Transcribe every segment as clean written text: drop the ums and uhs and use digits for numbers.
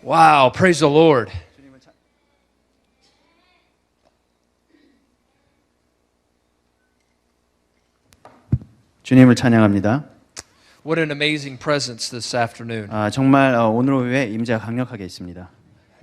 Wow, praise the Lord. 주님을 찬양합니다. What an amazing presence this afternoon. 정말 오늘 오후에 임재가 강력하게 있습니다.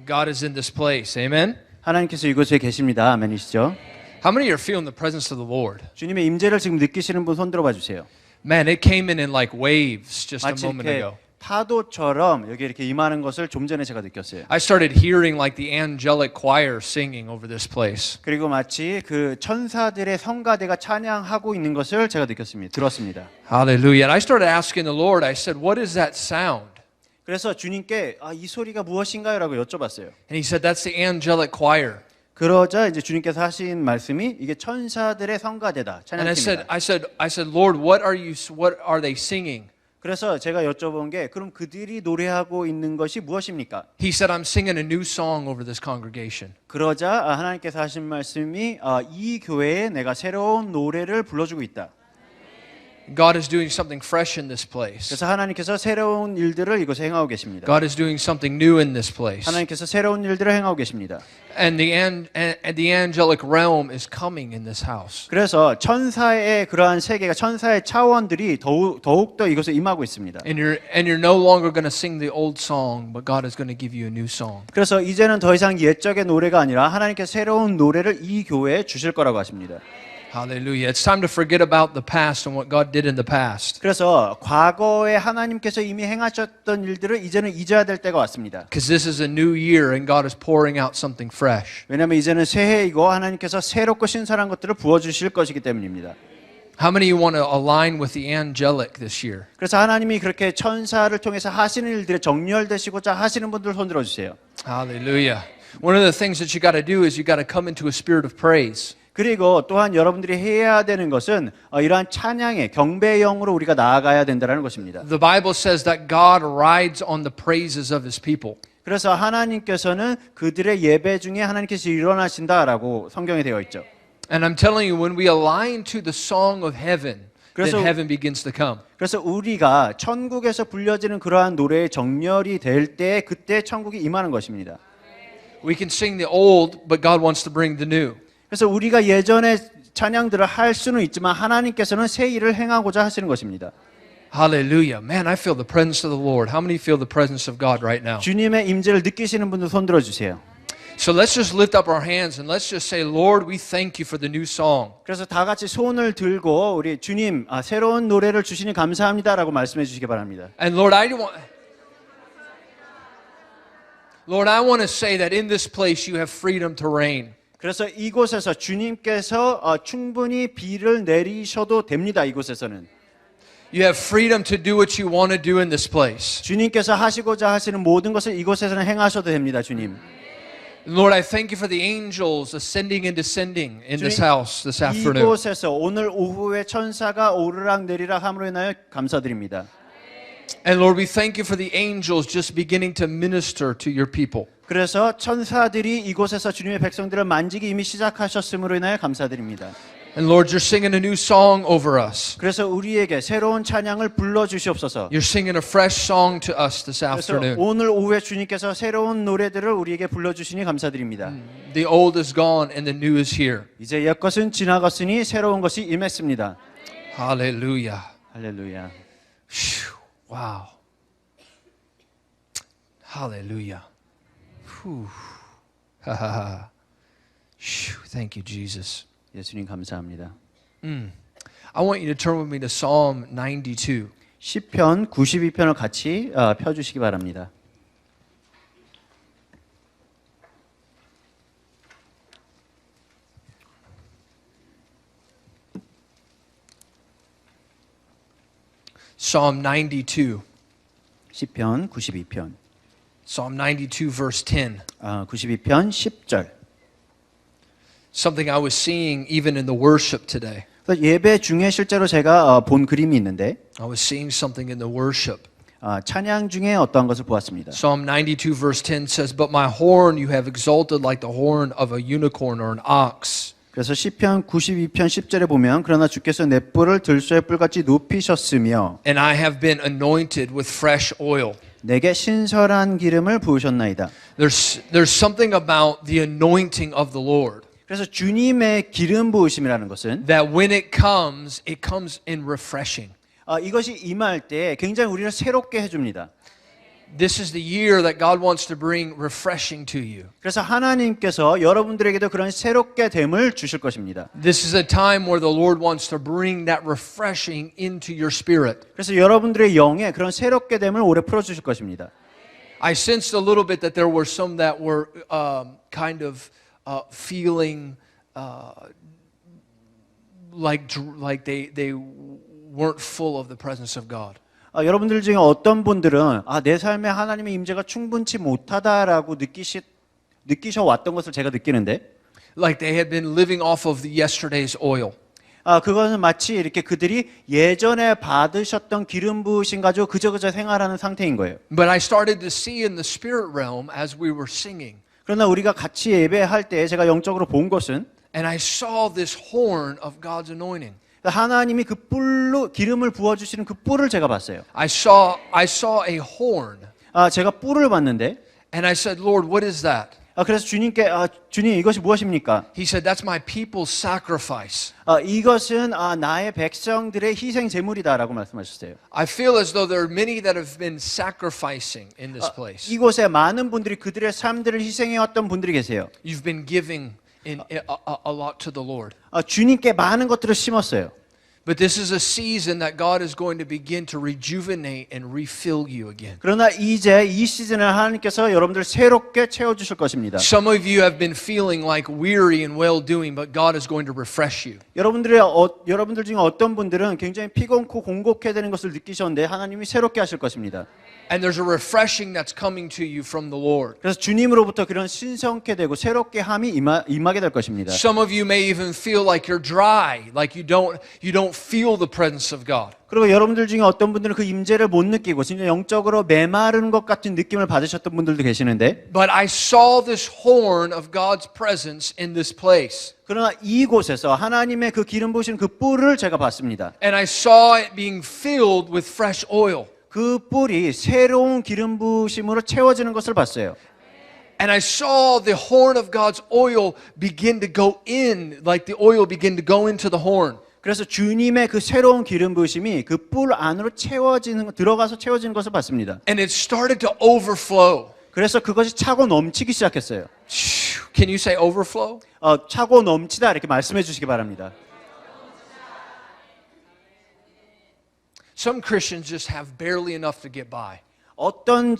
God is in this place. Amen. 하나님께서 이곳에 계십니다. 아멘이시죠? How many are feeling the presence of the Lord? 주님의 임재를 지금 느끼시는 분 손 들어봐 주세요. Man, it came in like waves just a 마치 moment 이렇게 ago. 파도처럼 여기 이렇게 임하는 것을 좀 전에 제가 느꼈어요. I started hearing like the angelic choir singing over this place. 그리고 마치 그 천사들의 성가대가 찬양하고 있는 것을 제가 들었습니다. Hallelujah. And I started asking the Lord, I said, what is that sound? 그래서 주님께 이 소리가 무엇인가요라고 여쭤봤어요. And he said, that's the angelic choir. 그러자 이제 주님께서 하신 말씀이 이게 천사들의 성가대다. And I 찬양팀이다. said, Lord, what are they singing? 그래서 제가 여쭤본 게 그럼 그들이 노래하고 있는 것이 무엇입니까? He said, I'm singing a new song over this congregation. 그러자 하나님께서 하신 말씀이 이 교회에 내가 새로운 노래를 불러주고 있다. God is doing something fresh in this place. 그래서 하나님께서 새로운 일들을 이곳에 행하고 계십니다. God is doing something new in this place. 하나님께서 새로운 일들을 행하고 계십니다. And the angelic realm is coming in this house. 그래서 천사의 그러한 세계가 천사의 차원들이 더욱더 이곳에 임하고 있습니다. And you're no longer going to sing the old song, but God is going to give you a new song. 그래서 이제는 더 이상 옛적의 노래가 아니라 하나님께서 새로운 노래를 이 교회에 주실 거라고 하십니다. Hallelujah. It's time to forget about the past and what God did in the past. 그래서 과거에 하나님께서 이미 행하셨던 일들을 이제는 잊어야 될 때가 왔습니다. Because this is a new year and God is pouring out something fresh. 왜냐하면 이제는 새해이고 하나님께서 새롭고 신선한 것들을 부어주실 것이기 때문입니다. How many of you want to align with the angelic this year? 그래서 하나님이 그렇게 천사를 통해서 하시는 일들에 정렬되시고자 하시는 분들 손 들어주세요. Hallelujah. One of the things that you got to do is you got to come into a spirit of praise. 그리고 또한 여러분들이 해야 되는 것은 이러한 찬양의 경배의 영으로 우리가 나아가야 된다는 것입니다. The Bible says that God rides on the praises of His people. 그래서 하나님께서는 그들의 예배 중에 하나님께서 일어나신다라고 성경에 되어 있죠. And I'm telling you, when we align to the song of heaven, then heaven begins to come. 그래서 우리가 천국에서 불려지는 그러한 노래의 정렬이 될 때 그때 천국이 임하는 것입니다. We can sing the old, but God wants to bring the new. 그래서 우리가 예전에 찬양들을 할 수는 있지만 하나님께서는 새 일을 행하고자 하시는 것입니다. Hallelujah. Man, I feel the presence of the Lord. How many feel the presence of God right now? 주님의 임재를 느끼시는 분들 손 들어 주세요. So let's just lift up our hands and let's just say, Lord, we thank you for the new song. 그래서 다 같이 손을 들고 우리 주님 새로운 노래를 주시니 감사합니다라고 말씀해 주시기 바랍니다. And Lord, I want to say that in this place you have freedom to reign. 그래서 이곳에서 주님께서 충분히 비를 내리셔도 됩니다. 이곳에서는. You have freedom to do what you want to do in this place. 주님께서 하시고자 하시는 모든 것을 이곳에서는 행하셔도 됩니다. 주님. Lord, I thank you for the angels ascending and descending in this house this afternoon. 이곳에서 오늘 오후에 천사가 오르락 내리락 함으로 인하여 감사드립니다. And Lord, we thank you for the angels just beginning to minister to your people. 그래서 천사들이 이곳에서 주님의 백성들을 만지기 이미 시작하셨음으로 인하여 감사드립니다. And Lord, you're singing a new song over us. 그래서 우리에게 새로운 찬양을 불러 주시옵소서. You're singing a fresh song to us this 그래서 afternoon. 오늘 오후에 주님께서 새로운 노래들을 우리에게 불러 주시니 감사드립니다. The old is gone and the new is here. 이제 옛것은 지나갔으니 새로운 것이 임했습니다. Hallelujah. 할렐루야. Phew. Wow. Hallelujah. Whew. Ha ha ha. Thank you, Jesus. 예수님 감사합니다. I want you to turn with me to Psalm 92. 시편 92편을 같이 펴주시기 바랍니다. Psalm 92. 시편 92편. Psalm 92 verse 10. 92편 10절. Something I was seeing even in the worship today. 예배 중에 실제로 제가 본 그림이 있는데 I was seeing something in the worship. 찬양 중에 어떠한 것을 보았습니다. Psalm 92 verse 10 says, But my horn you have exalted like the horn of a unicorn or an ox. 그래서 시편 92편 10절에 보면 그러나 주께서 내 뿔을 들소의 뿔같이 높이셨으며 And I have been anointed with fresh oil. 내게 신선한 기름을 부으셨나이다. There's something about the anointing of the Lord 그래서 주님의 기름 부으심이라는 것은 that when it comes in refreshing. 이것이 임할 때 굉장히 우리를 새롭게 해줍니다. This is the year that God wants to bring refreshing to you. 그래서 하나님께서 여러분들에게도 그런 새롭게 됨을 주실 것입니다. This is a time where the Lord wants to bring that refreshing into your spirit. 그래서 여러분들의 영에 그런 새롭게 됨을 올해 풀어주실 것입니다. I sensed a little bit that there were some that were kind of feeling like they weren't full of the presence of God. 여러분들 중에 어떤 분들은 내 삶에 하나님의 임재가 충분치 못하다라고 느끼셔 왔던 것을 제가 느끼는데, Like they had been living off of the yesterday's oil. 그것은 마치 이렇게 그들이 예전에 받으셨던 기름 부으심 가지고 그저 생활하는 상태인 거예요. But I started to see in the spirit realm as we were singing. 그러나 우리가 같이 예배할 때 제가 영적으로 본 것은, And I saw this horn of God's anointing. 하나님이 그 뿔로 기름을 부어주시는 그 뿔을 제가 봤어요. I saw a horn. 제가 뿔을 봤는데, And I said, Lord, what is that? 그래서 주님께 주님 이것이 무엇입니까? He said, that's my people's sacrifice. 이것은 나의 백성들의 희생 제물이다라고 말씀하셨어요. I feel as though there are many that have been sacrificing in this place. 이곳에 많은 분들이 그들의 삶들을 희생해 왔던 분들이 계세요. You've been giving a lot to the Lord. 주님께 많은 것들을 심었어요. But this is a season that God is going to begin to rejuvenate and refill you again. 그러나 이제 이 시즌을 하나님께서 여러분들 새롭게 채워주실 것입니다. Some of you have been feeling like weary and well-doing, but God is going to refresh you. 여러분들 중에 어떤 분들은 굉장히 피곤코 공곡해야 되는 것을 느끼셨는데 하나님이 새롭게 하실 것입니다. And there's a refreshing that's coming to you from the Lord. 그래서 주님으로부터 그런 신성케 되고 새롭게 함이 임하게 될 것입니다. Some of you may even feel like you're dry, like you don't feel the presence of God. 그리고 여러분들 중에 어떤 분들은 그 임재를 못 느끼고 진짜 영적으로 메마른 것 같은 느낌을 받으셨던 분들도 계시는데, But I saw this horn of God's presence in this place. 그러나 이곳에서 하나님의 그 기름 부으신 그 뿔을 제가 봤습니다. And I saw it being filled with fresh oil. 그 뿔이 새로운 기름 부으심으로 채워지는 것을 봤어요. And I saw the horn of God's oil begin to go in, like the oil begin to go into the horn. 그래서 주님의 그 새로운 기름 부으심이 그 뿔 안으로 들어가서 채워지는 것을 봤습니다. And it started to overflow. 그래서 그것이 차고 넘치기 시작했어요. Can you say overflow? 차고 넘치다 이렇게 말씀해 주시기 바랍니다. Some Christians just have barely enough to get by. 어떤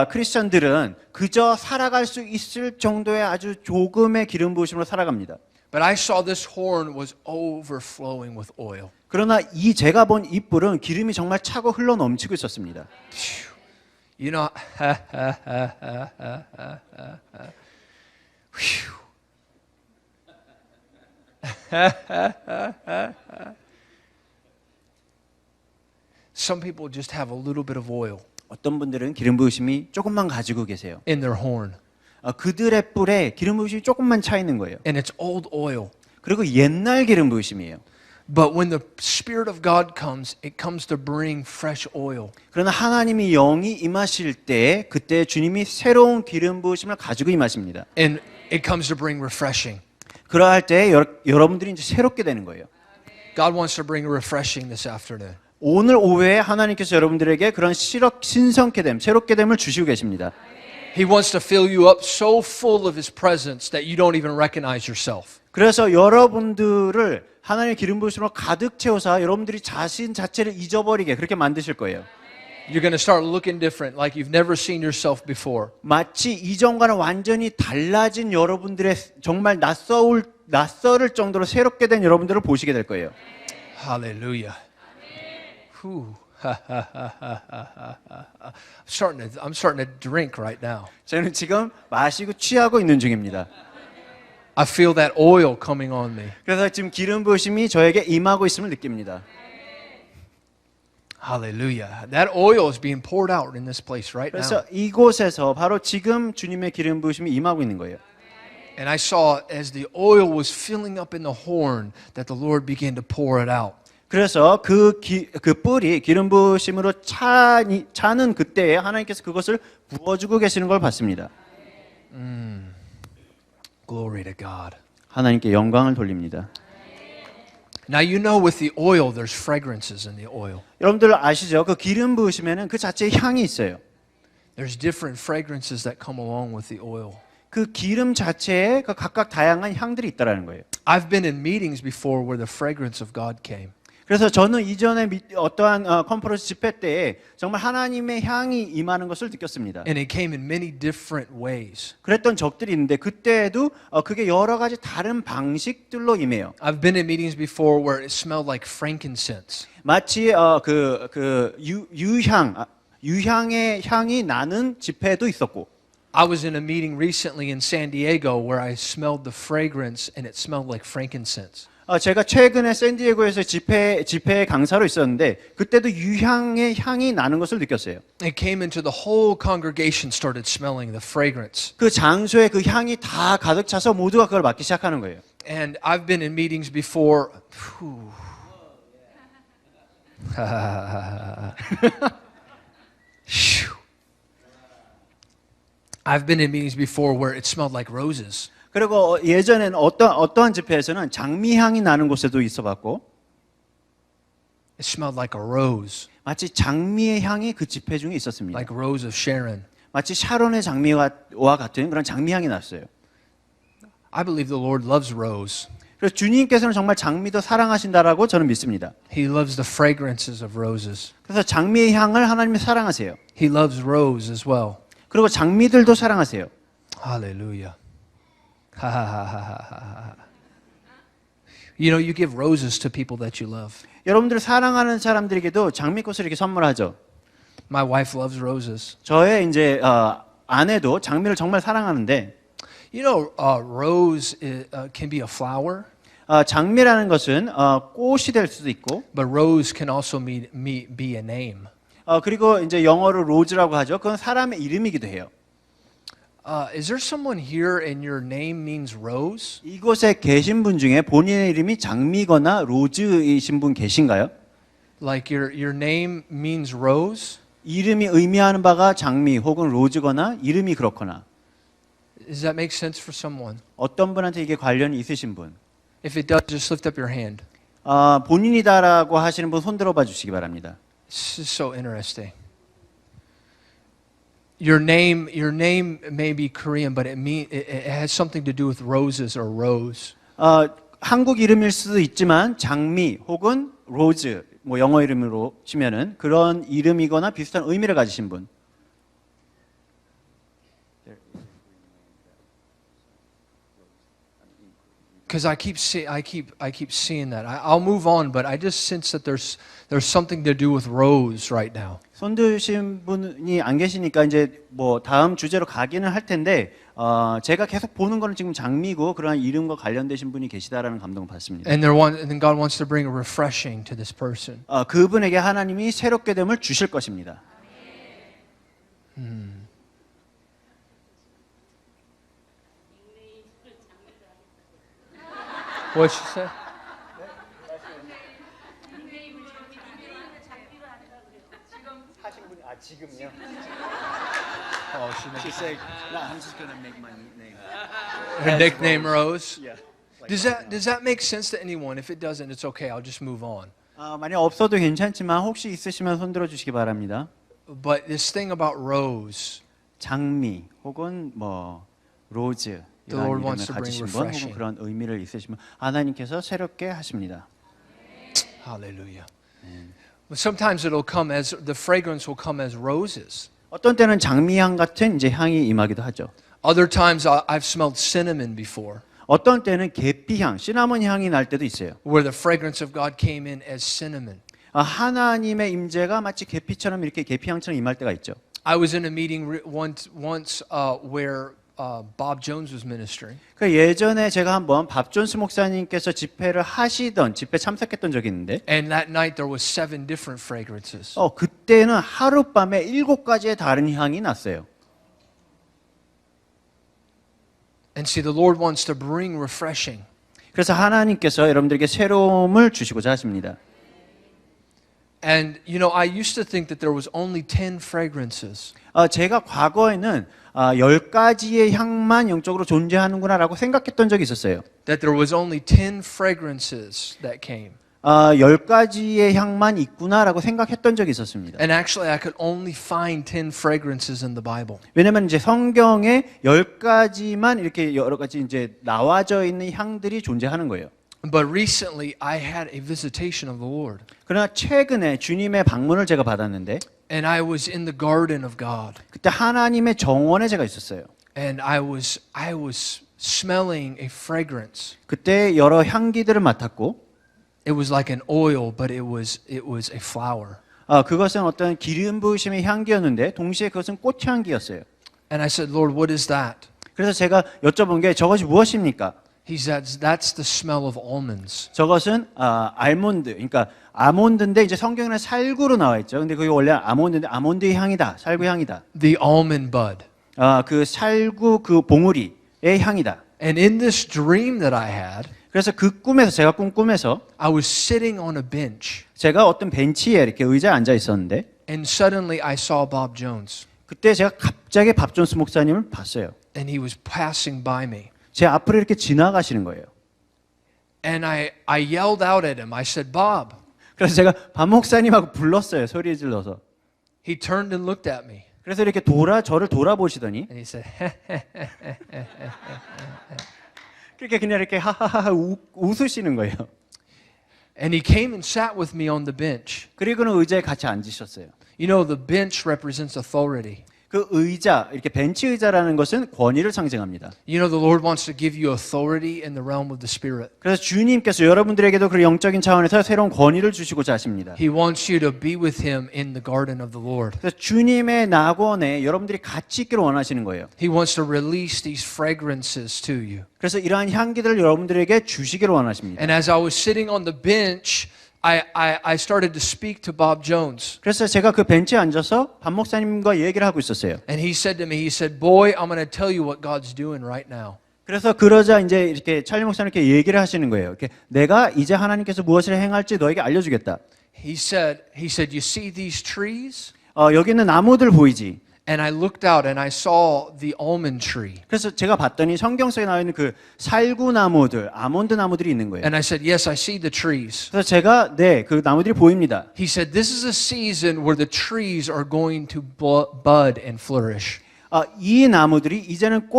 크리스천들은 그저 살아갈 수 있을 정도의 아주 조금의 기름 부으심으로 살아갑니다. But I saw this horn was overflowing with oil. 그러나 제가 본 이 뿔은 기름이 정말 차고 흘러 넘치고 있었습니다. You know, some people just have a little bit of oil 어떤 분들은 기름 부으심이 조금만 가지고 계세요. in their horn. 그들의 뿔에 기름 부으심이 조금만 차 있는 거예요. And it's old oil. 그리고 옛날 기름 부으심이에요. But when the Spirit of God comes, it comes to bring fresh oil. 그러나 하나님이 영이 임하실 때 그때 주님이 새로운 기름 부으심을 가지고 임하십니다. And it comes to bring refreshing. 그러할 때 여러분들이 이제 새롭게 되는 거예요. God wants to bring refreshing this afternoon. 오늘 오후에 하나님께서 여러분들에게 그런 신성케 됨, 새롭게 됨을 주시고 계십니다. He wants to fill you up so full of His presence that you don't even recognize yourself. 그래서 여러분들을 하나님의 기름 부으심으로 가득 채워서 여러분들이 자신 자체를 잊어버리게 그렇게 만드실 거예요. You're going to start looking different, like you've never seen yourself before. 마치 이전과는 완전히 달라진 여러분들의 정말 낯설을 정도로 새롭게 된 여러분들을 보시게 될 거예요. Hallelujah. Whew. I'm starting to drink right now. 저는 지금 마시고 취하고 있는 중입니다. I feel that oil coming on me. 그래서 지금 기름 부으심이 저에게 임하고 있음을 느낍니다. Hallelujah. That oil is being poured out in this place right now. 그래서 이곳에서 바로 지금 주님의 기름 부으심이 임하고 있는 거예요. And I saw as the oil was filling up in the horn that the Lord began to pour it out. 그래서 그 뿔이 기름 부으심으로 차는 그때에 하나님께서 그것을 부어주고 계시는 걸 봤습니다. Glory to God. 하나님께 영광을 돌립니다. Now you know with the oil there's fragrances in the oil. 여러분들 아시죠? 그 기름 부으시면은 그 자체에 향이 있어요. There's different fragrances that come along with the oil. 그 기름 자체에 그 각각 다양한 향들이 있다라는 거예요. I've been in meetings before where the fragrance of God came. 그래서 저는 이전에 어떠한 컨퍼런스 집회 때에 정말 하나님의 향이 임하는 것을 느꼈습니다. And it came in many different ways. 그랬던 적들이 있는데 그때에도 그게 여러 가지 다른 방식들로 임해요. I've been in meetings before where it smelled like frankincense. 마치 유향의 향이 나는 집회도 있었고. I was in a meeting recently in San Diego where I smelled the fragrance and it smelled like frankincense. 제가 최근에 샌디에고에서 집회 강사로 있었는데 그때도 유향의 향이 나는 것을 느꼈어요. It came into the whole congregation started smelling the fragrance. 그 장소에 그 향이 다 가득 차서 모두가 그걸 맡기 시작하는 거예요. And I've been in meetings before. I've been in meetings before where it smelled like roses. 그리고 예전에는 어떠한 집회에서는 장미향이 나는 곳에도 있어봤고 It smelled like a rose, 마치 장미의 향이 그 집회 중에 있었습니다. like Rose of Sharon. 마치 샤론의 장미와 같은 그런 장미향이 났어요. I believe the Lord loves rose. 그래서 주님께서는 정말 장미도 사랑하신다라고 저는 믿습니다. He loves the fragrances of roses. 그래서 장미의 향을 하나님이 사랑하세요. He loves rose as well. 그리고 장미들도 사랑하세요. Hallelujah. You know, you give roses to people that you love. 여러분들 사랑하는 사람들에게도 장미꽃을 이렇게 선물하죠. My wife loves roses. 저의 이제 아내도 장미를 정말 사랑하는데, You know, rose can be a flower, 장미라는 것은 꽃이 될 수도 있고, but rose can also be a name. 그리고 이제 영어로 로즈라고 하죠. 그건 사람의 이름이기도 해요. Is there someone here and your name means rose? 이곳에 계신 분 중에 본인의 이름이 장미거나 로즈이신 분 계신가요? Like your name means rose? 이름이 의미하는 바가 장미 혹은 로즈거나 이름이 그렇거나 Does that make sense for someone? 어떤 분한테 이게 관련이 있으신 분, If it does, just lift up your hand. 본인이다라고 하시는 분 손 들어봐 주시기 바랍니다. This is so interesting. Your name may be Korean, but it has something to do with roses or rose. 한국 이름일 수도 있지만 장미 혹은 로즈, 뭐 영어 이름으로 치면은 그런 이름이거나 비슷한 의미를 가지신 분. Because I keep seeing that. I'll move on, but I just sense that there's something to do with rose right now. 손 드신 분이 안 계시니까 이제 뭐 다음 주제로 가기는 할 텐데 제가 계속 보는 거는 지금 장미고 그러한 이름과 관련되신 분이 계시다라는 감동을 받습니다. And then God wants to bring a refreshing to this person. 그분에게 하나님이 새롭게 됨을 주실 것입니다. What'd she say? 하신 분이 지금요? Oh, She said, "No, I'm just gonna make my nickname." her nickname Rose. Yeah. Does that make sense to anyone? If it doesn't, it's okay. I'll just move on. 만약 없어도 괜찮지만 혹시 있으시면 손 들어 주시기 바랍니다. But this thing about rose, 장미 혹은 뭐 로즈 The 이런 Lord 이름을 wants to bring 가지신 분 혹은 refreshing. 그런 의미를 있으시면 하나님께서 새롭게 하십니다. hallelujah. But sometimes the fragrance will come as roses. 어떤 때는 장미향 같은 이제 향이 임하기도 하죠. Other times I've smelled cinnamon before, 어떤 때는 계피향, 시나몬 향이 날 때도 있어요. where the fragrance of God came in as cinnamon. 하나님의 임재가 마치 계피처럼 이렇게 계피향처럼 임할 때가 있죠. I was in a meeting once where Bob Jones was ministering. 그 예전에 제가 한번 밥 존스 목사님께서 집회 참석했던 적이 있는데, And that night there was 7 different fragrances. 그때는 하룻밤에 7가지의 다른 향이 났어요. And see, the Lord wants to bring refreshing. 그래서 하나님께서 여러분들에게 새로움을 주시고자 하십니다. And you know, I used to think that there was only 10 fragrances. 제가 과거에는 10가지의 향만 영적으로 존재하는구나라고 생각했던 적이 있었어요. That there was only 10 fragrances that came. 10가지의 향만 있구나라고 생각했던 적이 있었습니다. And actually I could only find 10 fragrances in the Bible. 왜냐면 이제 성경에 10가지만 이렇게 여러 가지 이제 나와져 있는 향들이 존재하는 거예요. But recently I had a visitation of the Lord. 그러나 최근에 주님의 방문을 제가 받았는데 And I was in the garden of God. 그때 하나님의 정원에 제가 있었어요. And I was smelling a fragrance. 그때 여러 향기들을 맡았고 It was like an oil, but it was a flower. 그것은 어떤 기름 부으심의 향기였는데 동시에 그것은 꽃향기였어요. And I said, Lord, what is that? 그래서 제가 여쭤본 게 저것이 무엇입니까? He said, that's the smell of almonds. 저것은 알몬드, 그러니까 아몬드인데 이제 성경에는 살구로 나와 있죠. 근데 그게 원래 아몬드인데 아몬드의 향이다, 살구 향이다. The almond bud. 그 살구 그 봉우리의 향이다. And in this dream that I had, 그래서 그 꿈에서 제가 꾼 꿈에서 I was sitting on a bench. 제가 어떤 벤치에 이렇게 의자에 앉아 있었는데 And suddenly I saw Bob Jones. 그때 제가 갑자기 밥 존스 목사님을 봤어요. And he was passing by me. 제 앞으로 이렇게 지나가시는 거예요. And I yelled out at him. I said, Bob. 그래서 제가 밥 목사님하고 불렀어요. 소리 질러서. He turned and looked at me. 그래서 이렇게 저를 돌아보시더니 And he said, 그렇게 그냥 이렇게 하하하 웃으시는 거예요. And he came and sat with me on the bench. 그리고는 의자에 같이 앉으셨어요. You know, the bench represents authority. 그 의자, 이렇게 벤치 의자라는 것은 권위를 상징합니다. You know, the Lord wants to give you authority in the realm of the Spirit. 그래서 주님께서 여러분들에게도 그 영적인 차원에서 새로운 권위를 주시고자 하십니다. He wants you to be with Him in the garden of the Lord. 그래서 주님의 낙원에 여러분들이 같이 있기를 원하시는 거예요. He wants to release these fragrances to you. 그래서 이러한 향기들을 여러분들에게 주시기를 원하십니다. And as I was sitting on the bench, I started to speak to Bob Jones. 그래서 제가 그 벤치에 앉아서 밥 목사님과 얘기를 하고 있었어요. And he said to me, he said, boy, I'm going to tell you what God's doing right now. 그래서 그러자 이제 이렇게 찰리 목사님께 얘기를 하시는 거예요. 이렇게 내가 이제 하나님께서 무엇을 행할지 너에게 알려주겠다. He said, you see these trees? 여기 있는 나무들 보이지? And I looked out and I saw the almond tree. 그래서 제가 봤더니 성경 속에 나와 있는 그 살구 나무들, 아몬드 나무들이 있는 거예요. And I said, yes, I see the trees. 그래서 제가 그 나무들이 보입니다. He said, this is a season where the trees are going to bud and flourish. 이 나무들이 이제는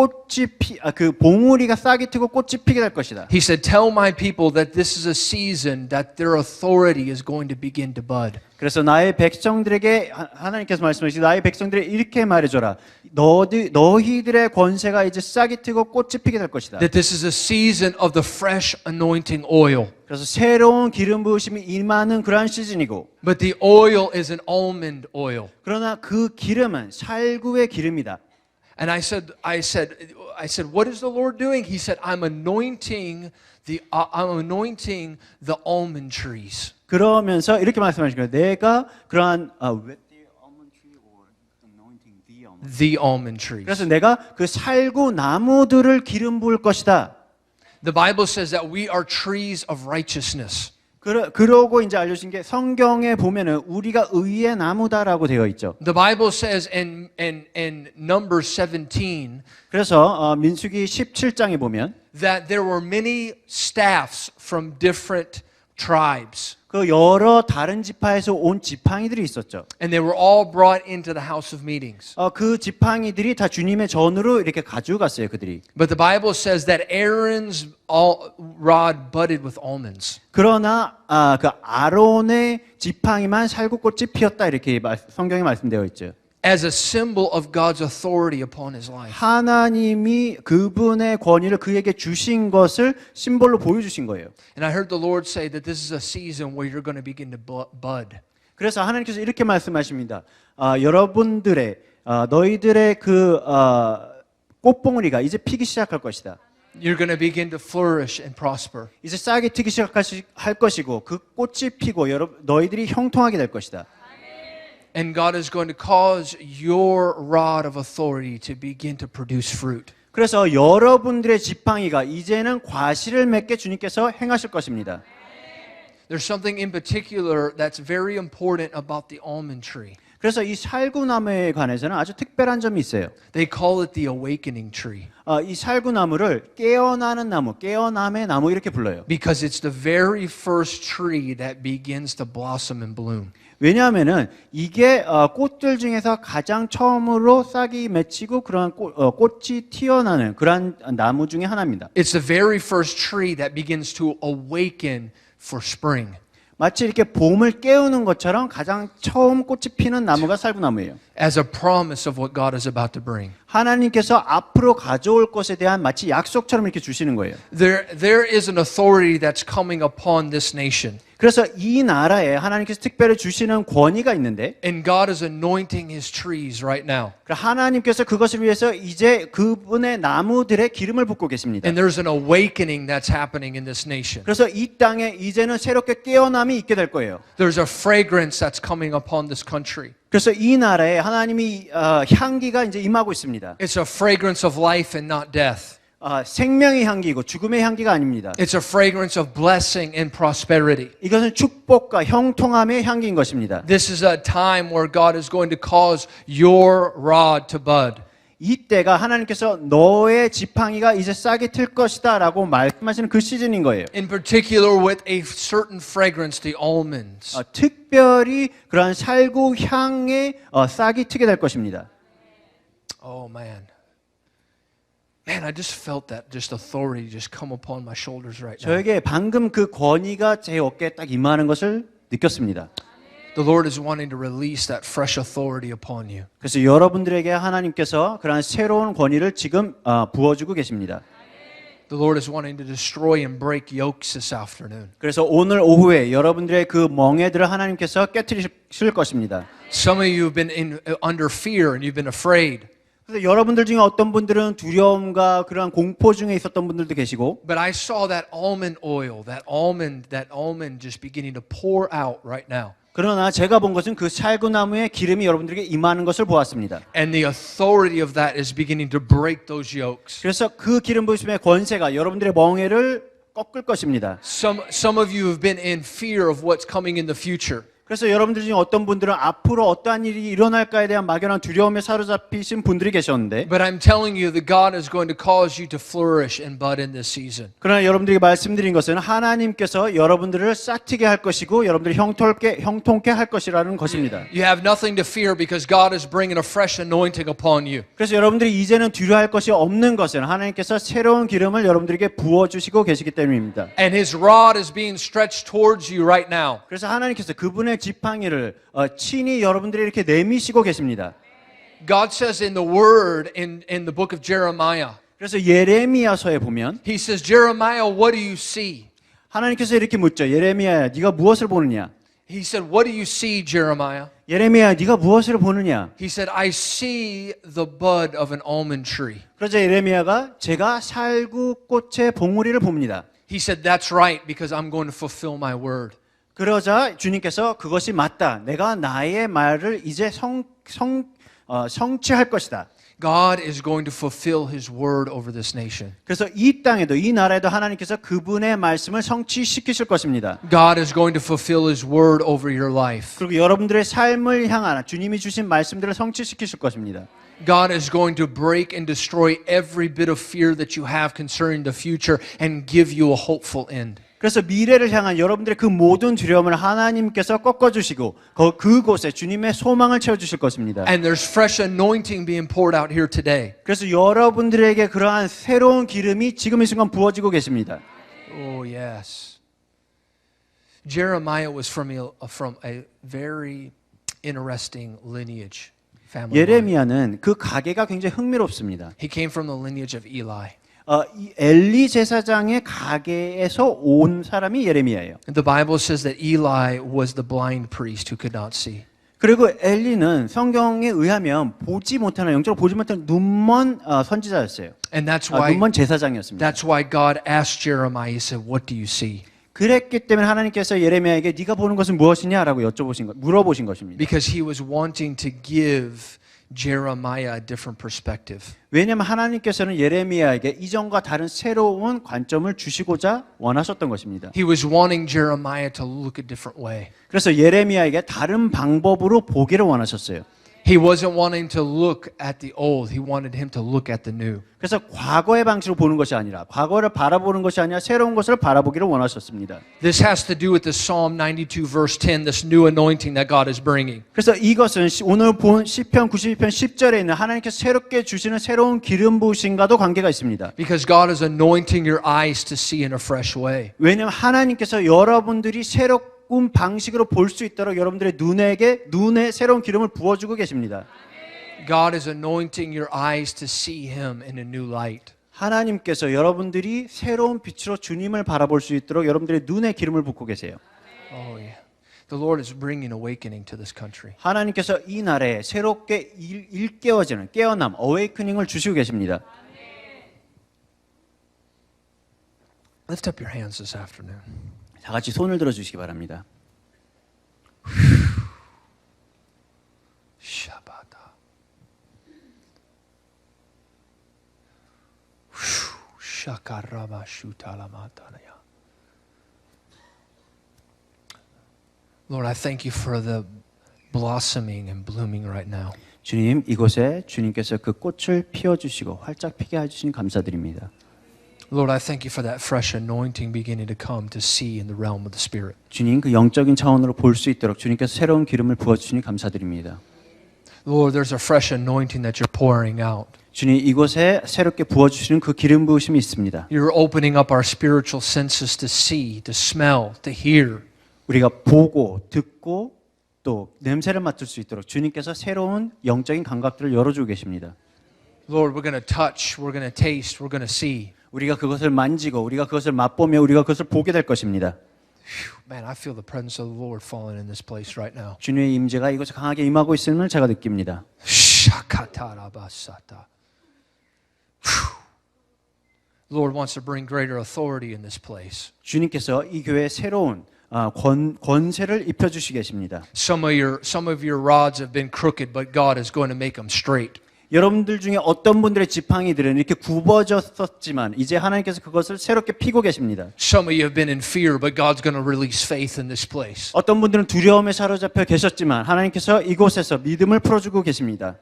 그 봉우리가 싹이 트고 꽃이 피게 될 것이다. He said, tell my people that this is a season that their authority is going to begin to bud. 그래서 나의 백성들에게 하나님께서 말씀하시기 나의 백성들에게 이렇게 말해줘라. 너희들의 권세가 이제 싹이 트고 꽃이 피게 될 것이다. That this is a season of the fresh anointing oil. 그래서 새로운 기름 부으심이 임하는 그러한 시즌이고 But the oil is an almond oil. 그러나 그 기름은 살구의 기름이다. And I said, what is the Lord doing? He said, I'm anointing the almond trees. 그러면서 이렇게 말씀하신 거예요. 내가 그러한 The almond trees. 그래서 내가 그 살구 나무들을 기름 부을 것이다. The Bible says that we are trees of righteousness. 그러고 이제 알려진 게 성경에 보면은 우리가 의의 나무다라고 되어 있죠. The Bible says in Numbers 17 그래서 민수기 17장에 보면 that there were many staffs from different tribes. 그 여러 다른 지파에서 온 지팡이들이 있었죠. And they were all brought into the house of meetings. 그 지팡이들이 다 주님의 전으로 이렇게 가져갔어요, 그들이. But the Bible says that Aaron's rod budded with almonds. 그러나 그 아론의 지팡이만 살구꽃이 피었다 이렇게 성경에 말씀되어 있죠. As a symbol of God's authority upon his life. 하나님이 그분의 권위를 그에게 주신 것을 심볼로 보여주신 거예요. And I heard the Lord say that this is a season where you're going to begin to bud. 그래서 하나님께서 이렇게 말씀하십니다. 너희들의 그 꽃봉오리가 이제 피기 시작할 것이다. You're going to begin to flourish and prosper. 이제 싹이 트기 시작할 것이고 그 꽃이 피고 너희들이 형통하게 될 것이다. And God is going to cause your rod of authority to begin to produce fruit. 그래서 여러분들의 지팡이가 이제는 과실을 맺게 주님께서 행하실 것입니다. There's something in particular that's very important about the almond tree. 그래서 이 살구나무에 관해서는 아주 특별한 점이 있어요. They call it the awakening tree 이 살구나무를 깨어나는 나무, 깨어남의 나무 이렇게 불러요. because it's the very first tree that begins to blossom and bloom. 왜냐하면은 이게 꽃들 중에서 가장 처음으로 싹이 맺히고 그런 꽃이 튀어나는 그런 나무 중에 하나입니다. It's the very first tree that begins to awaken for spring. 마치 이렇게 봄을 깨우는 것처럼 가장 처음 꽃이 피는 나무가 살구나무예요. As a promise of what God is about to bring. 하나님께서 앞으로 가져올 것에 대한 마치 약속처럼 이렇게 주시는 거예요. There is an authority that's coming upon this nation. 그래서 이 나라에 하나님께서 특별히 주시는 권위가 있는데 And God is anointing his trees right now. 하나님께서 그것을 위해서 이제 그분의 나무들의 기름을 붓고 계십니다. And there's an awakening that's happening in this nation. 그래서 이 땅에 이제는 새롭게 깨어남이 있게 될 거예요. There's a fragrance that's coming upon this country. 그래서 이 나라에 하나님이 향기가 이제 임하고 있습니다. It's a fragrance of life and not death. 생명의 향기이고 죽음의 향기가 아닙니다. It's a fragrance of blessing and prosperity. 이것은 축복과 형통함의 향기인 것입니다. This is a time where God is going to cause your rod to bud. 이때가 하나님께서 너의 지팡이가 이제 싹이 틀 것이다 라고 말씀하시는 그 시즌인 거예요. In particular with a certain fragrance, the almonds. 특별히 그러한 살구 향의 싹이 트게 될 것입니다. Oh man. Man, I just felt that just authority just come upon my shoulders right now. 저에게 방금 그 권위가 제 어깨에 딱 임하는 것을 느꼈습니다. The Lord is wanting to release that fresh authority upon you. 그래서 여러분들에게 하나님께서 그러한 새로운 권위를 지금 부어주고 계십니다. The Lord is wanting to destroy and break yokes this afternoon. 그래서 오늘 오후에 여러분들의 그 멍에들을 하나님께서 깨트리실 것입니다. Some of you have been under fear and you've been afraid. 그래서 여러분들 중에 어떤 분들은 두려움과 그러한 공포 중에 있었던 분들도 계시고, But I saw that almond oil, that almond just beginning to pour out right now. 그러나 제가 본 것은 그 살구나무의 기름이 여러분들에게 임하는 것을 보았습니다. And the authority of that is beginning to break those yokes. 그래서 그 기름 부으심의 권세가 여러분들의 멍에를 꺾을 것입니다. Some of you have been in fear of what's coming in the future. 그래서 여러분들 중에 어떤 분들은 앞으로 어떠한 일이 일어날까에 대한 막연한 두려움에 사로잡히신 분들이 계셨는데, But I'm telling you that God is going to cause you to flourish and bud in this season. 그러나 여러분들에게 말씀드린 것은 하나님께서 여러분들을 싹트게 할 것이고 여러분들이 형통케 할 것이라는 것입니다. You have nothing to fear because God is bringing a fresh anointing upon you. 그래서 여러분들이 이제는 두려워할 것이 없는 것은 하나님께서 새로운 기름을 여러분들에게 부어주시고 계시기 때문입니다. And his rod is being stretched towards you right now. 그래서 하나님께서 그분의 지팡이를 친히 여러분들이 이렇게 내미시고 계십니다. God says in the word in the book of Jeremiah, 그래서 예레미야서에 보면 he says, Jeremiah, what do you see? 하나님께서 이렇게 묻죠. 예레미야야, 네가 무엇을 보느냐? He said, what do you see, Jeremiah? 예레미야, 네가 무엇을 보느냐? He said, I see the bud of an almond tree. 그러자 예레미야가 제가 살구꽃의 봉우리를 봅니다. He said, that's right, because I'm going to fulfill my word. 그러자 주님께서 그것이 맞다. 내가 나의 말을 이제 성취할 것이다. God is going to fulfill his word over this nation. 그래서 이 땅에도 이 나라에도 하나님께서 그분의 말씀을 성취시키실 것입니다. God is going to fulfill his word over your life. 그리고 여러분들의 삶을 향한 주님이 주신 말씀들을 성취시키실 것입니다. God is going to break and destroy every bit of fear that you have concerning the future and give you a hopeful end. 그래서 미래를 향한 여러분들의 그 모든 두려움을 하나님께서 꺾어주시고 그곳에 주님의 소망을 채워주실 것입니다. And there's fresh anointing being poured out here today. 그래서 여러분들에게 그러한 새로운 기름이 지금 이 순간 부어지고 계십니다. Oh, yes. Jeremiah was from a very interesting lineage. Family line. 예레미야는 그 가계가 굉장히 흥미롭습니다. He came from the lineage of Eli. 이 엘리 제사장의 가계에서 온 사람이 예레미야예요. The Bible says that Eli was the blind priest who could not see. 그리고 엘리는 성경에 의하면 보지 못하는 영적으로 보지 못하는 눈먼 선지자였어요. And that's why 눈먼 제사장이었습니다. that's why God asked Jeremiah. He said, "What do you see?" 그랬기 때문에 하나님께서 예레미야에게 네가 보는 것은 무엇이냐라고 물어보신 것입니다. Because he was wanting to give Jeremiah a different perspective. 왜냐하면 하나님께서는 예레미야에게 이전과 다른 새로운 관점을 주시고자 원하셨던 것입니다. He was wanting Jeremiah to look a different way. 그래서 예레미야에게 다른 방법으로 보기를 원하셨어요. He wasn't wanting to look at the old. He wanted him to look at the new. 그래서 과거의 방식으로 보는 것이 아니라 과거를 바라보는 것이 아니라 새로운 것을 바라보기를 원하셨습니다. This has to do with the Psalm 92 verse 10, this new anointing that God is bringing. 그래서 이것은 오늘 본 시편 92편 10절에 있는 하나님께서 새롭게 주시는 새로운 기름 부으심과도 관계가 있습니다. Because God is anointing your eyes to see in a fresh way. 왜냐하면 하나님께서 여러분들이 새롭게 방식으로 볼 수 있도록 여러분들의 눈에 새로운 기름을 부어주고 계십니다. God is anointing your eyes to see Him in a new light. 하나님께서 여러분들이 새로운 빛으로 주님을 바라볼 수 있도록 여러분들의 눈에 기름을 붓고 계세요. Oh yeah. The Lord is bringing awakening to this country. 하나님께서 이 나라에 새롭게 일깨워지는 깨어남, 어웨이크닝을 주시고 계십니다. Lift up your hands this afternoon. 다 같이 손을 들어 주시기 바랍니다. Shabata. Shakaraba shutalamataya. Lord, I thank you for the blossoming and blooming right now. 주님, 이곳에 주님께서 그 꽃을 피워 주시고 활짝 피게 해 주시니 감사드립니다. Lord, I thank you for that fresh anointing beginning to come to see in the realm of the Spirit. 주님, 그 영적인 차원으로 볼 수 있도록 주님께서 새로운 기름을 부어 주시니 감사드립니다. Lord, there's a fresh anointing that you're pouring out. 주님, 이곳에 새롭게 부어 주시는 그 기름 부으심이 있습니다. You're opening up our spiritual senses to see, to smell, to hear. 우리가 보고 듣고 또 냄새를 맡을 수 있도록 주님께서 새로운 영적인 감각들을 열어주고 계십니다. Lord, we're going to touch, we're going to taste, we're going to see. 우리가 그것을 만지고 우리가 그것을 맛보며 우리가 그것을 보게 될 것입니다. Man, I feel the presence of the Lord falling in this place right now. 주님의 임재가 이곳에 강하게 임하고 있음을 제가 느낍니다. Shakatarabasata. Lord wants to bring greater authority in this place. 주님께서 이 교회에 새로운 권세를 입혀주시 계십니다. Some of your rods have been crooked, but God is going to make them straight. 여러분들 중에 어떤 분들의 지팡이들은 이렇게 굽어졌었지만 이제 하나님께서 그것을 새롭게 피고 계십니다. Some of you have been in fear, but God's going to release faith in this place. 어떤 분들은 두려움에 사로잡혀 계셨지만 하나님께서 이곳에서 믿음을 풀어주고 계십니다.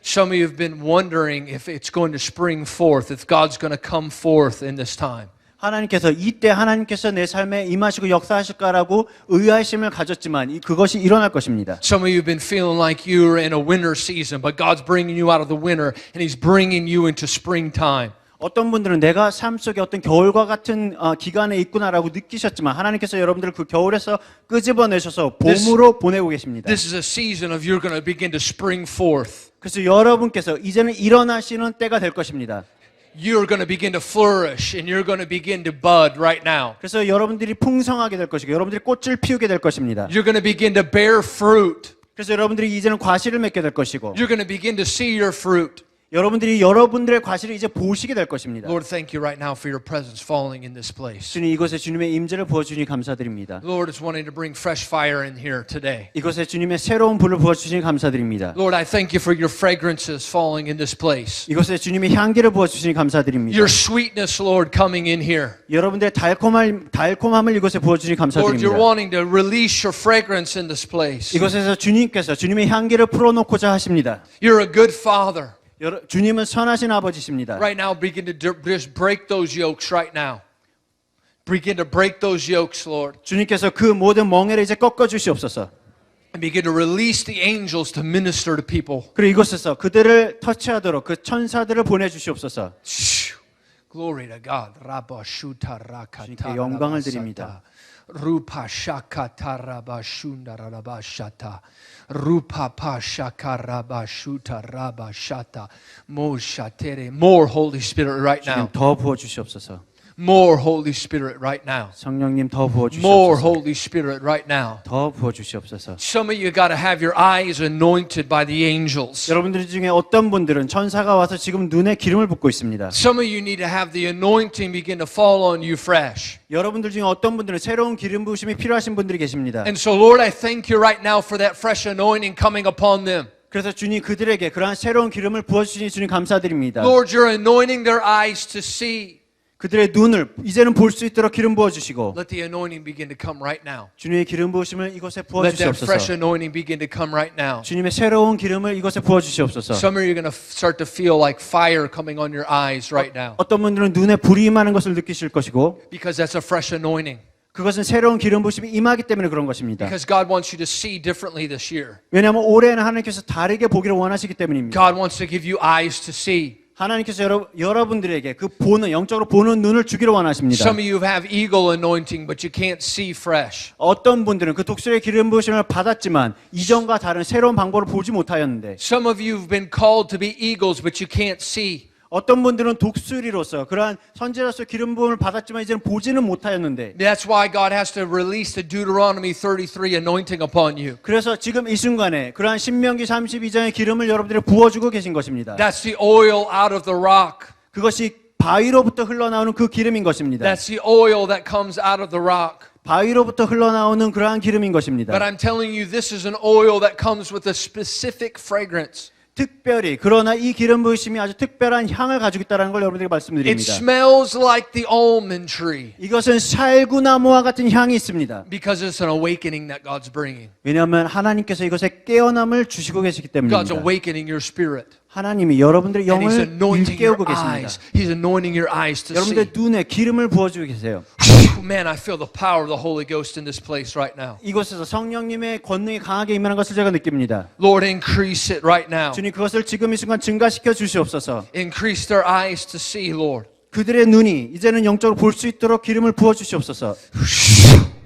Some of you have been wondering if it's going to spring forth, if God's going to come forth in this time. 하나님께서 이때 하나님께서 내 삶에 임하시고 역사하실까라고 의아심을 가졌지만 그것이 일어날 것입니다. Some of you have been feeling like you're in a winter season, but God's bringing you out of the winter and He's bringing you into springtime. 어떤 분들은 내가 삶 속에 어떤 겨울과 같은 기간에 있구나라고 느끼셨지만 하나님께서 여러분들을 그 겨울에서 끄집어내셔서 봄으로 보내고 계십니다. This is a season of you're going to begin to spring forth. 그래서 여러분께서 이제는 일어나시는 때가 될 것입니다. You're going to begin to flourish and you're going to begin to bud right now. 그래서 여러분들이 풍성하게 될 것이고 여러분들이 꽃을 피우게 될 것입니다. You're going to begin to bear fruit. 그래서 여러분들이 이제는 과실을 맺게 될 것이고 You're going to begin to see your fruit. 여러분들이 여러분들의 과실을 이제 보시게 될 것입니다. Lord, thank you right now for your presence falling in this place. 주님 이곳에 주님의 임재를 부어주시니 감사드립니다. Lord is wanting to bring fresh fire in here today. 이곳에 주님의 새로운 불을 부어주시니 감사드립니다. Lord, I thank you for your fragrances falling in this place. 이곳에 주님의 향기를 부어주시니 감사드립니다. Your sweetness, Lord, coming in here. 여러분들의 달콤함을 이곳에 부어주시니 Lord, you're 감사드립니다. wanting to release your fragrance in this place. 이곳에서 주님께서 주님의 향기를 풀어놓고자 하십니다. You're a good father. 주님은 선하신 아버지십니다. Right now, begin to just break those yokes right now. Begin to break those yokes, Lord. 주님께서 그 모든 멍에를 이제 꺾어 주시옵소서. And begin to release the angels to minister to people. 그리고 이곳에서 그들을 터치하도록 그 천사들을 보내주시옵소서. Glory to God. Rabba shuta rakata. 주님께 영광을 드립니다. Rupa shakata rabba shunda rabba shata. Rupa pa shakarabba shuta rabba shata. Mo shatere. More Holy Spirit right now. 주님 더 부어주시옵소서. More Holy Spirit right now. 성령님 더 More 부어주시옵소서. Holy Spirit right now. 더 부어주시옵소서. Some of you got to have your eyes anointed by the angels. 여러분들 중에 어떤 분들은 천사가 와서 지금 눈에 기름을 붓고 있습니다. Some of you need to have the anointing begin to fall on you fresh. 여러분들 중에 어떤 분들은 새로운 기름 부으심이 필요하신 분들이 계십니다. And so, Lord, I thank you right now for that fresh anointing coming upon them. 그래서 주님 그들에게 그러한 새로운 기름을 부어주시니 주님 감사드립니다. Lord, you're anointing their eyes to see. 그들의 눈을 이제는 볼 수 있도록 기름 부어주시고 Let the anointing begin to come right now. 주님의 기름 부으심을 이곳에 Let that fresh 부어주시옵소서. anointing begin to come right now. 주님의 새로운 기름을 이곳에 부어주시옵소서. Some of you are going to start to feel like fire coming on your eyes right now 어떤 분들은 눈에 불이 임하는 것을 느끼실 것이고 because that's a fresh anointing. 그것은 새로운 기름 부으심이 임하기 때문에 그런 것입니다. Because God wants you to see differently this year. 왜냐하면 올해는 하나님께서 다르게 보기를 원하시기 때문입니다. God wants to give you eyes to see. 하나님께서 여러분들에게 그 보는 영적으로 보는 눈을 주기를 원하십니다. Some of you have eagle anointing, but you can't see fresh. 어떤 분들은 그 독수리의 기름 부으심을 받았지만 이전과 다른 새로운 방법을 보지 못하였는데 Some of you have been called to be eagles, but you can't see. 어떤 분들은 독수리로서 그러한 선지자로서 기름 부음을 받았지만 이제는 보지는 못하였는데 That's why God has to release the Deuteronomy 33 anointing upon you. 그래서 지금 이 순간에 그러한 신명기 32장의 기름을 여러분들이 부어주고 계신 것입니다. That's the oil out of the rock. 그것이 바위로부터 흘러나오는 그 기름인 것입니다. That's the oil that comes out of the rock. 바위로부터 흘러나오는 그러한 기름인 것입니다. But I'm telling you, this is an oil that comes with a specific fragrance. 특별히 그러나 이 기름 부으심이 아주 특별한 향을 가지고 있다는 걸 여러분들에게 It 말씀드립니다. smells like the almond tree 이것은 살구나무와 같은 향이 있습니다. because it's an awakening that God's bringing. 왜냐하면 하나님께서 이것에 깨어남을 주시고 계시기 God's 때문입니다. awakening your spirit. 하나님이 여러분들의 And He's 영을 anointing your 일깨우고 계십니다. eyes. He's anointing your eyes to see. 여러분들의 눈에 기름을 부어주고 계세요. Man, I feel the power of the Holy Ghost in this place right now. 이곳에서 성령님의 권능이 강하게 임하는 것을 제가 느낍니다. Lord, increase it right now. 주님 그것을 지금 이 순간 증가시켜 주시옵소서. Increase their eyes to see, Lord. 그들의 눈이 이제는 영적으로 볼 수 있도록 기름을 부어 주시옵소서.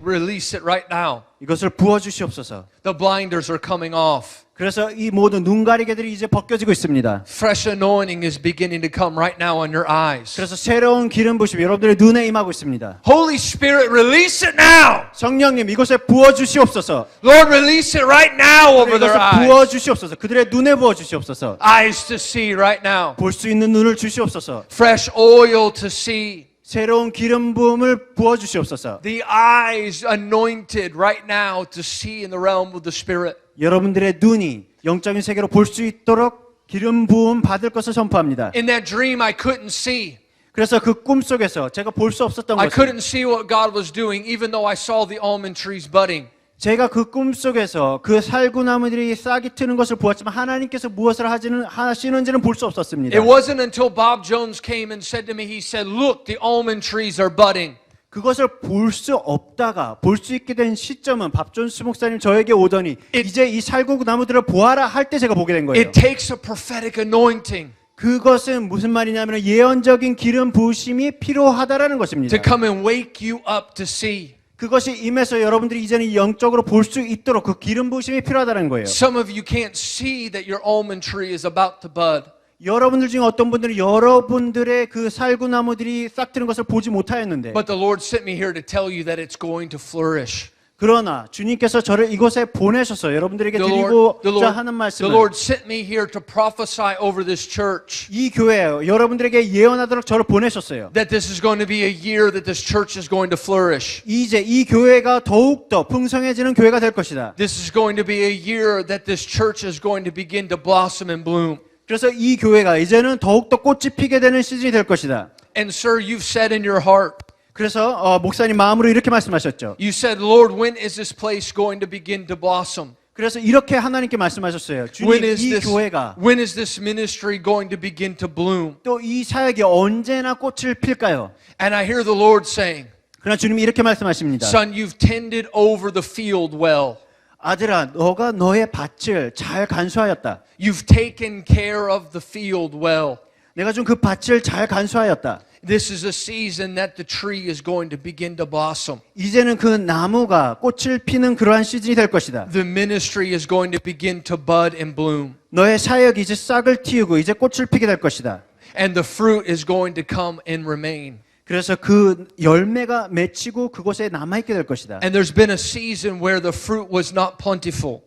Release it right now. 이것을 부어 주시옵소서. The blinders are coming off. 그래서 이 모든 눈 가리개들이 이제 벗겨지고 있습니다. Fresh anointing is beginning to come right now on your eyes. 그래서 새로운 기름 부심이 여러분들의 눈에 임하고 있습니다. Holy Spirit, release it now. 성령님 이곳에 부어 주시옵소서. Lord, release it right now over their 이것을 부어 eyes. 주시옵소서. 그들의 눈에 부어 주시옵소서. Eyes to see right now. 볼 수 있는 눈을 주시옵소서. Fresh oil to see. 새로운 기름 부음을 부어 주시옵소서. The eyes anointed right now to see in the realm of the Spirit. 여러분들의 눈이 영적인 세계로 볼 수 있도록 기름 부음 받을 것을 선포합니다. In that dream, I couldn't see. 그래서 그 꿈속에서 제가 볼 수 없었던 I 것은 couldn't see what God was doing, even though I saw the almond trees budding. 제가 그 꿈속에서 그 살구나무들이 싹이 트는 것을 보았지만 하나님께서 무엇을 하시는지는 볼 수 없었습니다. It wasn't until Bob Jones came and said to me, he said, look, the almond trees are budding. 그것을 볼 수 없다가 볼 수 있게 된 시점은 밥존스 목사님 저에게 오더니 이제 이 살구나무들을 보아라 할 때 제가 보게 된 거예요. It takes a prophetic anointing 그것은 무슨 말이냐면 예언적인 기름 부으심이 필요하다라는 것입니다. to come and wake you up to see. 그것이 임해서 여러분들이 이제는 영적으로 볼 수 있도록 그 기름 부으심이 필요하다는 거예요. Some of you can't see that your almond tree is about to bud. 여러분들 중에 어떤 분들은 여러분들의 그 살구나무들이 싹트는 것을 보지 못하였는데 But the Lord sent me here to tell you that it's going to flourish. 그러나 주님께서 저를 이곳에 보내셔서 여러분들에게 The 드리고자 하는 the 말씀은 Lord sent me here to prophesy over this church 이 교회에 여러분들에게 예언하도록 저를 보내셨어요. that this is going to be a year that this church is going to flourish. 이제 이 교회가 더욱더 풍성해지는 교회가 될 것이다. This is going to be a year that this church is going to begin to blossom and bloom. 그래서 이 교회가 이제는 더욱더 꽃이 피게 되는 시즌이 될 것이다. And sir, you've said in your heart, 그래서 목사님 마음으로 이렇게 말씀하셨죠. you said, Lord, when is this place going to begin to blossom? 그래서 이렇게 하나님께 말씀하셨어요. When 주님 is 이 교회가 this ministry going to begin to bloom? 또 이 사역이 언제나 꽃을 필까요? And I hear the Lord saying, 그러나 주님이 이렇게 말씀하십니다. son, you've tended over the field well. 아들아, 너가 너의 밭을 잘 간수하였다. You've taken care of the field well. 내가 준 그 밭을 잘 간수하였다. This is a season that the tree is going to begin to blossom. 이제는 그 나무가 꽃을 피는 그러한 시즌이 될 것이다. The ministry is going to begin to bud and bloom. 너의 사역이 이제 싹을 틔우고 이제 꽃을 피게 될 것이다. And the fruit is going to come and remain. 그래서 그 열매가 맺히고 그곳에 남아있게 될 것이다. And there's been a season where the fruit was not plentiful.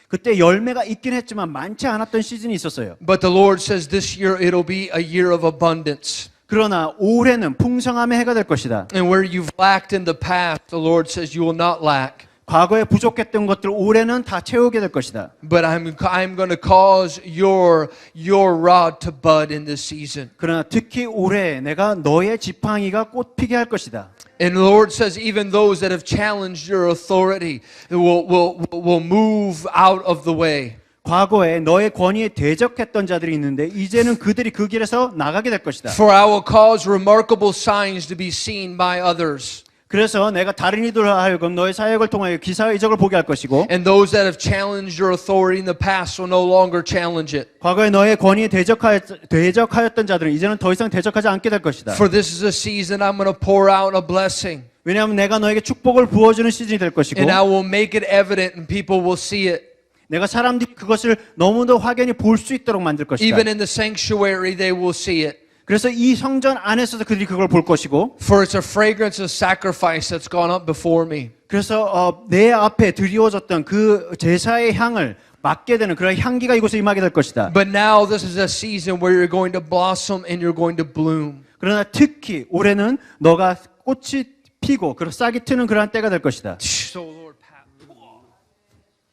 그때 열매가 있긴 했지만 많지 않았던 시즌이 있었어요. But the Lord says this year it'll be a year of abundance. 그러나 올해는 풍성함의 해가 될 것이다. And where you've lacked in the past, the Lord says you will not lack. 과거에 부족했던 것들 올해는 다 채우게 될 것이다. But I'm going to cause your rod to bud in this season. 그러나 특히 올해 내가 너의 지팡이가 꽃피게 할 것이다. And the Lord says, even those that have challenged your authority will move out of the way. 과거에 너의 권위에 대적했던 자들이 있는데 이제는 그들이 그 길에서 나가게 될 것이다. For I will cause remarkable signs to be seen by others. 그래서 내가 다른 이들로 하여금 너의 사역을 통하여 기사의 이적을 보게 할 것이고 And those that have challenged your authority in the past will no longer challenge it. 과거에 너의 권위에 대적하였던 자들은 이제는 더 이상 대적하지 않게 될 것이다. For this is a season I'm going to pour out a blessing. 왜냐하면 내가 너에게 축복을 부어주는 시즌이 될 것이고 And I will make it evident and people will see it. 내가 사람들이 그것을 너무도 확연히 볼 수 있도록 만들 것이다. Even in the sanctuary they will see it. 그래서 이 성전 안에서도 그들이 그걸 볼 것이고 For it's a fragrance of sacrifice that's gone up before me. 그래서 내 앞에 드리워졌던 그 제사의 향을 맡게 되는 그런 향기가 이곳에 임하게 될 것이다. But now this is a season where you're going to blossom and you're going to bloom. 그러나 특히 올해는 너가 꽃이 피고 그리고 싹이 트는 그러한 때가 될 것이다. So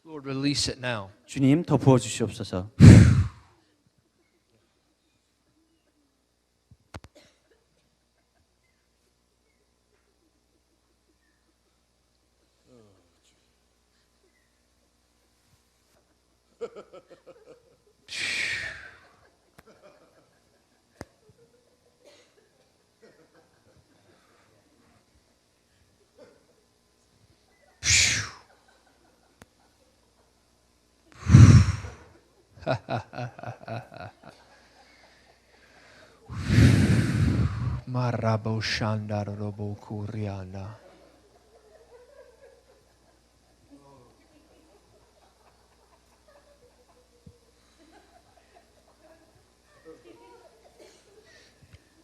Lord, release it now. 주님 더 부어 주시옵소서. Marabo shandarobo kuriana.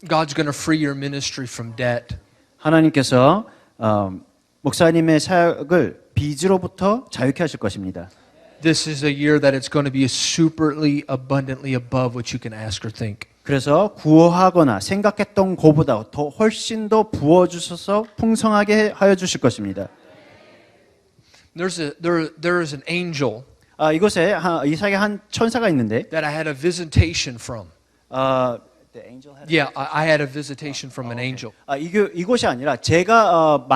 God's going to free your ministry from debt. 하나님께서 목사님의 사역을 빚으로부터 자유케 하실 것입니다. This is a year that it's going to be superly abundantly above what you can ask or think. 그래서 구하거나 생각했던 것보다 더 훨씬 더 부어 주셔서 풍성하게 하여 주실 것입니다. There is an angel 이곳에 이삭의 한 천사가 있는데 that I had a visitation from. Yeah, I had a visitation from an angel. 이곳이 아니라 제가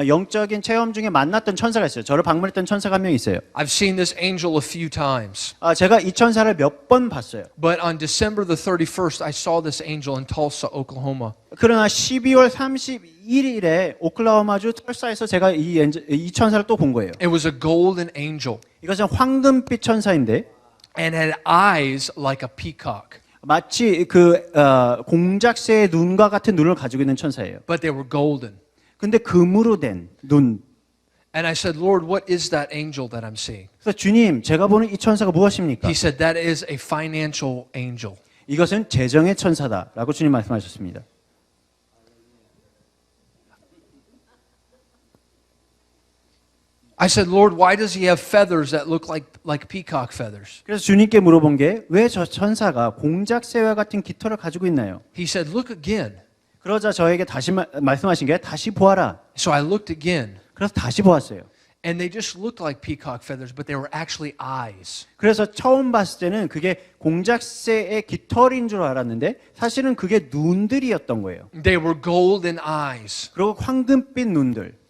영적인 체험 중에 만났던 천사가 있어요. 저를 방문했던 천사가 한 명 있어요. I've seen this angel a few times. 제가 이 천사를 몇 번 봤어요. But on December the 31st, I saw this angel in Tulsa, Oklahoma. 그러나 12월 31일에 오클라호마주 털사에서 제가 이 천사를 또 본 거예요. It was a golden angel 이것은 황금빛 천사인데 and had eyes like a peacock. 마치 공작새의 눈과 같은 눈을 가지고 있는 천사예요. But they were golden. 근데 금으로 된 눈. And I said, Lord, what is that angel that I'm seeing? 그래서 주님, 제가 보는 이 천사가 무엇입니까? He said, that is a financial angel. 이것은 재정의 천사다라고 주님 말씀하셨습니다. I said, Lord, why does he have feathers that look like peacock feathers? 그래서 주님께 물어본 게 왜 저 천사가 공작새와 같은 깃털을 가지고 있나요? He said, look again. 그러자 저에게 다시 말씀하신 게 다시 보아라. So I looked again. 그래서 다시 보았어요. And they just looked like peacock feathers, but they were actually eyes. 그래서 처음 봤을 때는 그게 공작새의 깃털인 줄 알았는데 사실은 그게 눈들이었던 거예요. They were golden eyes. 그리고 황금빛 눈들.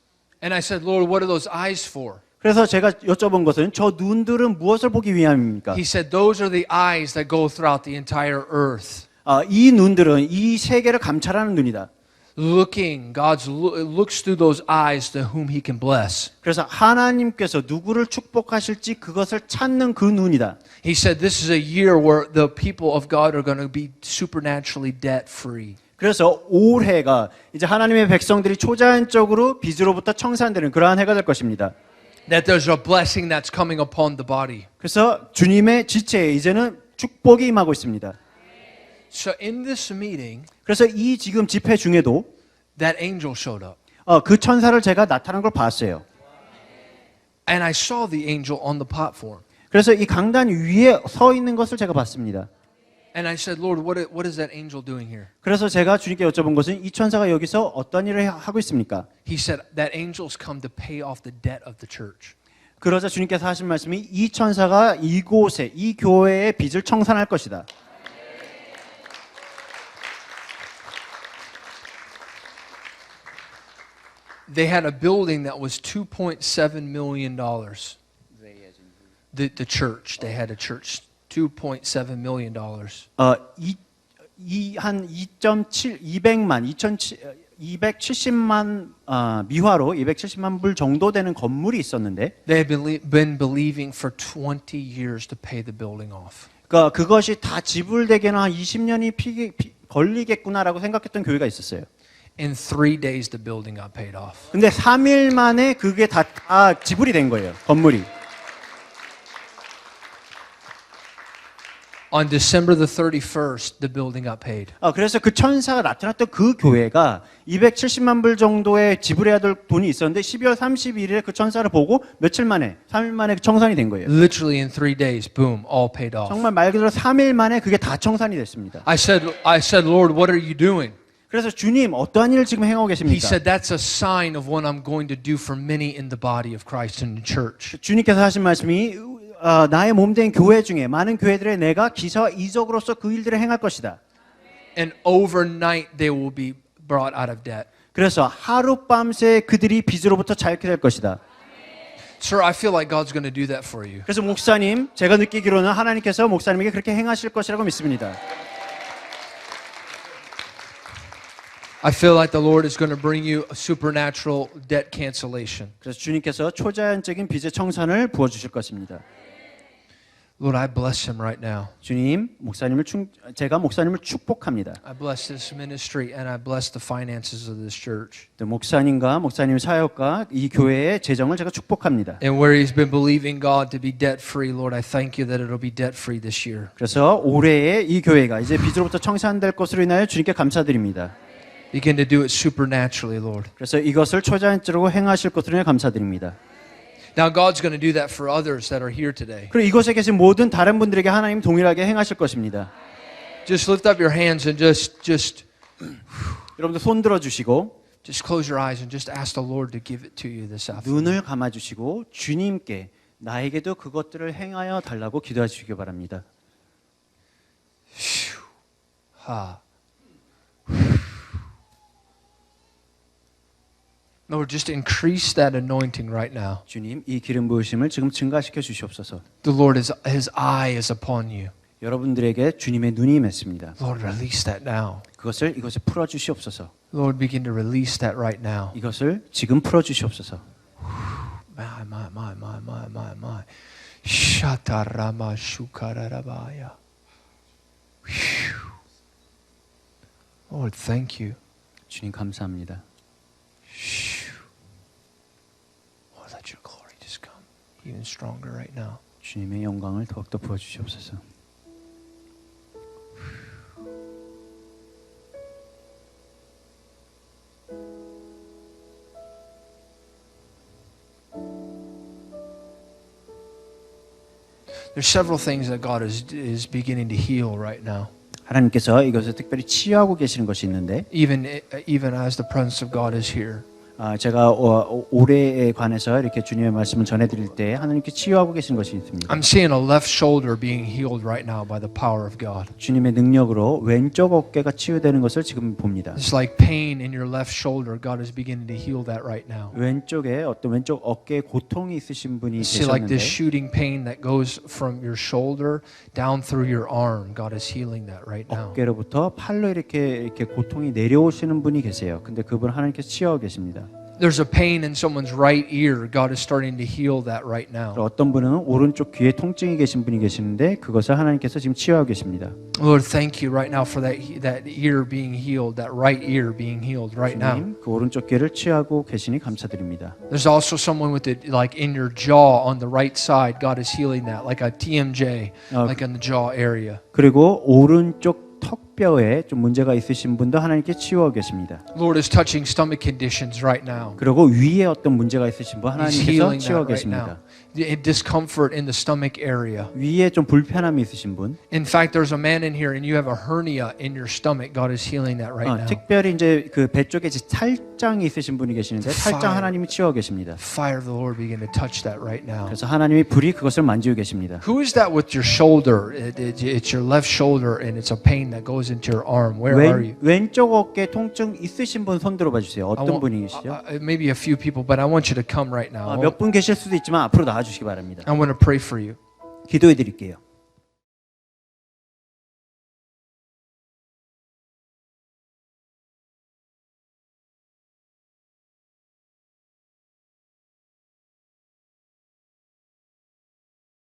And I said, Lord, what are those eyes for? 그래서 제가 여쭤본 것은 저 눈들은 무엇을 보기 위함입니까? He said, those are the eyes that go throughout the entire earth. 이 눈들은 이 세계를 감찰하는 눈이다. Looking, God looks through those eyes to whom He can bless. 그래서 하나님께서 누구를 축복하실지 그것을 찾는 그 눈이다. He said, this is a year where the people of God are going to be supernaturally debt free. 그래서 올해가 이제 하나님의 백성들이 초자연적으로 빚으로부터 청산되는 그러한 해가 될 것입니다. That there's a blessing that's coming upon the body. 그래서 주님의 지체에 이제는 축복이 임하고 있습니다. So in this meeting, 그래서 이 지금 집회 중에도 that angel showed up. 그 천사를 제가 나타난 걸 봤어요. And I saw the angel on the platform. 그래서 이 강단 위에 서 있는 것을 제가 봤습니다. And I said, Lord, what is that angel doing here? 그래서 제가 주님께 여쭤본 것은 이 천사가 여기서 어떤 일을 하고 있습니까? He said, that angel's come to pay off the debt of the church. 그러자 주님께서 하신 말씀이 이 천사가 이곳에 이 교회의 빚을 청산할 것이다. They had a building that was $2.7 million. The church, they had a church, $2.7 million. 한 270만 미화로 270만 불 정도 되는 건물이 있었는데 They had been believing for 20 years to pay the building off. 그러니까 그것이 다 지불되기는 한 20년이 걸리겠구나라고 생각했던 교회가 있었어요. In 3 days, the building got paid off. 근데 3일 만에 그게 다 지불이 된 거예요. 건물이. On December the 31st, the building got paid. 그래서 그 천사가 나타났던 그 교회가 270만 불 정도의 지불해야 될 돈이 있었는데 12월 31일에 그 천사를 보고 며칠 만에 3일 만에 청산이 된 거예요. Literally in 3 days, boom, all paid off. 정말 말 그대로 3일 만에 그게 다 청산이 됐습니다. I said, Lord, what are you doing? 그래서 주님 어떠한 일을 지금 행하고 He 계십니까? said, that's a sign of what I'm going to do for many in the body of Christ in the church. 주님께서 하신 말씀이 나의 몸된 교회 중에 많은 교회들에 내가 기사와 이적으로서 그 일들을 행할 것이다. And overnight, they will be brought out of debt. 그래서 하룻밤새 그들이 빚으로부터 자유케 될 것이다. Sir, I feel like God's going to do that for you. 그래서 목사님, 제가 느끼기로는 하나님께서 목사님에게 그렇게 행하실 것이라고 믿습니다. I feel like the Lord is going to bring you a supernatural debt cancellation. 그래서 주님께서 초자연적인 빚의 청산을 부어 주실 것입니다. Lord, I bless him right now. 주님, 제가 목사님을 축복합니다. I bless this ministry and I bless the finances of this church. 또 목사님과 목사님 사역과 이 교회의 재정을 제가 축복합니다. And where he's been believing God to be debt free, Lord, I thank you that it'll be debt free this year. 그래서 올해의 이 교회가 이제 빚으로부터 청산될 것으로 인하여 주님께 감사드립니다. Begin to do it supernaturally, Lord. 그래서 이것을 초자연적으로 행하실 것으로 인해 감사드립니다. Now God's going to do that for others that are here today. 그리고 이곳에 계신 모든 다른 분들에게 하나님 동일하게 행하실 것입니다. Just lift up your hands and just 여러분들 손 들어 주시고 close your eyes and just ask the Lord to give it to you this afternoon. 눈을 감아 주시고 주님께 나에게도 그것들을 행하여 달라고 기도해 주시기 바랍니다. Ha. Lord, just increase that anointing right now. 주님, 이 기름 부으심을 지금 증가시켜 주시옵소서. The Lord his eye is upon you. 여러분들에게 주님의 눈이 임했습니다. Lord, release that now. 그것을 이것에 풀어 주시옵소서. Lord, begin to release that right now. 이것을 지금 풀어 주시옵소서. My. Shatarama shukararabaya. Lord, thank you. 주님 감사합니다. Lord, let your glory just come even stronger right now. 주님의 영광을 더욱더 부어 주시옵소서. There's several things that God is beginning to heal right now. 하나님께서 이것을 특별히 치유하고 계시는 것이 있는데 Even as the presence of God is here. 제가 올해에 관해서 이렇게 주님의 말씀을 전해드릴 때 하나님께 치유하고 계신 것이 있습니다. I'm seeing a left shoulder being healed right now by the power of God. 주님의 능력으로 왼쪽 어깨가 치유되는 것을 지금 봅니다. It's like pain in your left shoulder. God is beginning to heal that right now. 왼쪽에 어떤 왼쪽 어깨에 고통이 있으신 분이 See like 계셨는데 this shooting pain that goes from your shoulder down through your arm. God is healing that right now. 어깨로부터 팔로 이렇게 고통이 내려오시는 분이 계세요. 근데 그분 하나님께서 치유하고 계십니다. There's a pain in someone's right ear. God is starting to heal that right now. 어떤 분은 오른쪽 귀에 통증이 계신 분이 계시는데 그것을 하나님께서 지금 치유하고 계십니다. Lord, thank you right now for that ear being healed, that right ear being healed right now. 주님, 그 오른쪽 귀를 치유하고 계시니 감사드립니다. There's also someone with it like in your jaw on the right side. God is healing that, like a TMJ, like in the jaw area. 그리고 오른쪽 턱 턱뼈에 좀 문제가 있으신 분도 하나님께 치유하고 계십니다. Lord is touching stomach conditions right now. 그리고 위에 어떤 문제가 있으신 분 He's 하나님께서 healing that 치유하고 right now. 계십니다. Discomfort in the stomach area. 위에 좀 불편함이 있으신 분, In fact, there's a man in here and you have a hernia in your stomach. God is healing that right now. 특별히 이제 그 배 쪽에 탈장이 있으신 분이 계시는데 탈장 하나님이 치유하고 계십니다. Fire of the Lord begin to touch that right now. 그래서 하나님이 불이 그것을 만지고 계십니다. Who is that with your shoulder? It's your left shoulder and it's a pain that goes into your arm. Where are you? 왼쪽 어깨 통증 있으신 분 손 들어봐 주세요. 어떤 분이시죠? Maybe a few people, but I want you to come right now. 몇 분 계실 수도 있지만 앞으로 나와 주시기 바랍니다. I want to pray for you. 기도해 드릴게요.